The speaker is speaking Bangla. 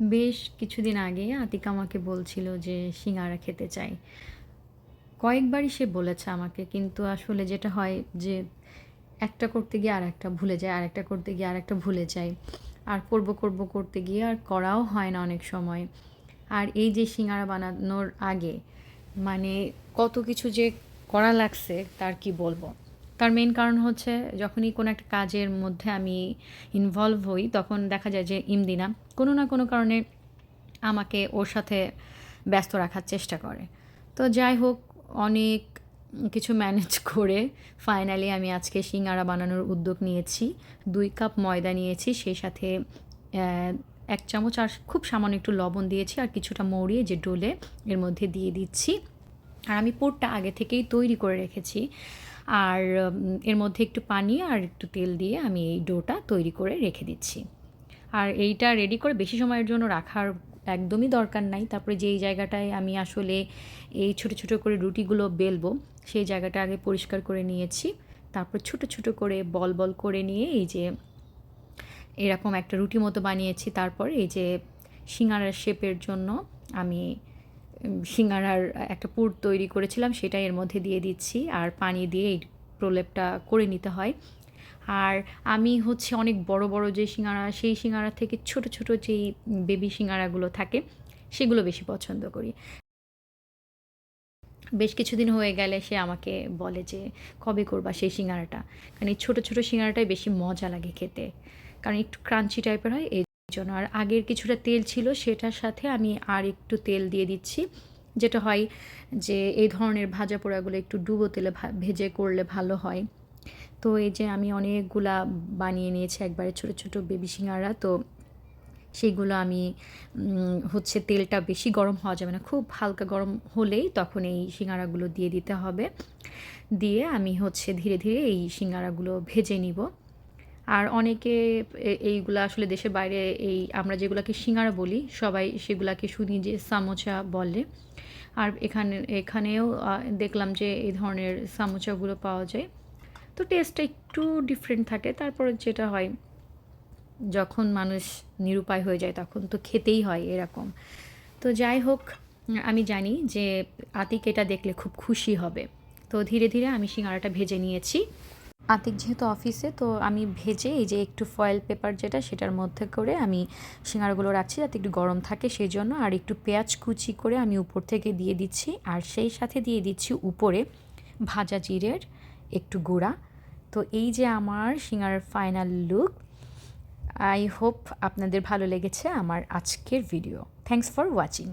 বেশ কিছুদিন আগে আতিক আমাকে বলছিল যে সিঙ্গারা খেতে চাই। কয়েকবারই সে বলেছে আমাকে, কিন্তু আসলে যেটা হয় যে একটা করতে গিয়ে আরেকটা ভুলে যাই, আরেকটা করতে গিয়ে আরেকটা ভুলে যাই। আর করব করতে গিয়ে আর করাও হয় না অনেক সময়। আর এই যে সিঙ্গারা বানানোর আগে মানে কত কিছু যে করা লাগছে তার কি বলবো। তার মেইন কারণ হচ্ছে যখনই কোনো একটা কাজের মধ্যে আমি ইনভলভ হই তখন দেখা যায় যে ইমদিনা কোনো না কোনো কারণে আমাকে ওর সাথে ব্যস্ত রাখার চেষ্টা করে। তো যাই হোক, অনেক কিছু ম্যানেজ করে ফাইনালি আমি আজকে সিঙ্গারা বানানোর উদ্যোগ নিয়েছি। ২ কাপ ময়দা নিয়েছি, সেই সাথে ১ চামচ আর খুব সামান্য একটু লবণ দিয়েছি আর কিছুটা মৌরি যে ডোলে এর মধ্যে দিয়ে দিচ্ছি। আর আমি পুরটা আগে থেকেই তৈরি করে রেখেছি। আর এর মধ্যে একটু পানি আর একটু তেল দিয়ে আমি এই ডোটা তৈরি করে রেখে দিচ্ছি। আর এইটা রেডি করে বেশি সময়ের জন্য রাখার একদমই দরকার নাই। তারপরে যেই জায়গাটায় আমি আসলে এই ছোট, ছোট করে রুটিগুলো বেলবো, সেই জায়গাটা আগে পরিষ্কার করে নিয়েছি। তারপর ছোট, ছোট করে বল, বল করে নিয়ে এই যে এরকম একটা রুটি মতো বানিয়েছি। তারপর এই যে সিঙ্গারার শেপের জন্য আমি সিঙ্গারার একটা পুর তৈরি করেছিলাম, সেটা এর মধ্যে দিয়ে দিচ্ছি। আর পানি দিয়ে এই প্রলেপটা করে নিতে হয়। আর আমি হচ্ছে অনেক বড়, বড় যে সিঙ্গারা, সেই সিঙ্গারা থেকে ছোট, ছোট যেই বেবি সিঙ্গারাগুলো থাকে, সেগুলো বেশি পছন্দ করি। বেশ কিছুদিন হয়ে গেলে সে আমাকে বলে যে, "কবে করবা সেই সিঙ্গারাটা?" কারণ এই ছোট, ছোট সিঙ্গারাটাই বেশি মজা লাগে খেতে। কারণ একটু ক্রাঞ্চি টাইপের হয় এইজন্য। আর আগের কিছুটা তেল ছিল, সেটার সাথে আমি আর একটু তেল দিয়ে দিচ্ছি। যেটা হয় যে এই ধরনের ভাজা পোড়াগুলো একটু ডুবো তেলে ভেজে করলে ভালো হয়। তো এই যে আমি অনেকগুলা বানিয়ে নিয়েছি একবারে ছোট, ছোট বেবি সিঙ্গারা। তো সেইগুলো আমি হচ্ছে তেলটা বেশি গরম হওয়া যাবে না। খুব হালকা গরম হলেই তখন এই সিঙ্গারাগুলো দিয়ে দিতে হবে। দিয়ে আমি হচ্ছে ধীরে, ধীরে এই সিঙ্গারাগুলো ভেজে নিব। আর অনেকে এইগুলা আসলে দেশের বাইরে এই আমরা যেগুলাকে সিঙ্গারা বলি, সবাই সেগুলাকে শুনি যে সামোচা বলে। আর এখানেও দেখলাম যে এই ধরনের সামোচাগুলো পাওয়া যায়। তো টেস্টটা একটু ডিফারেন্ট থাকে। তারপরে যেটা হয়, যখন মানুষ নিরুপায় হয়ে যায় তখন তো খেতেই হয় এরকম। তো যাই হোক, আমি জানি যে আতিক এটা দেখলে খুব খুশি হবে। তো ধীরে, ধীরে আমি সিঙ্গারাটা ভেজে নিয়েছি। আতিক যেহেতু অফিসে, তো আমি ভেজে এই যে একটু ফয়েল পেপার যেটা, সেটার মধ্যে করে আমি সিঙ্গারাগুলো রাখছি যাতে একটু গরম থাকে সেজন্য। আর একটু পেঁয়াজ কুচি করে আমি উপর থেকে দিয়ে দিচ্ছি। আর সেই সাথে দিয়ে দিচ্ছি উপরে ভাজা জিরের একটু গুঁড়া। তো এই যে আমার সিঙ্গারার ফাইনাল লুক। আই হোপ আপনাদের ভালো লেগেছে আমার আজকের ভিডিও। Thanks for watching.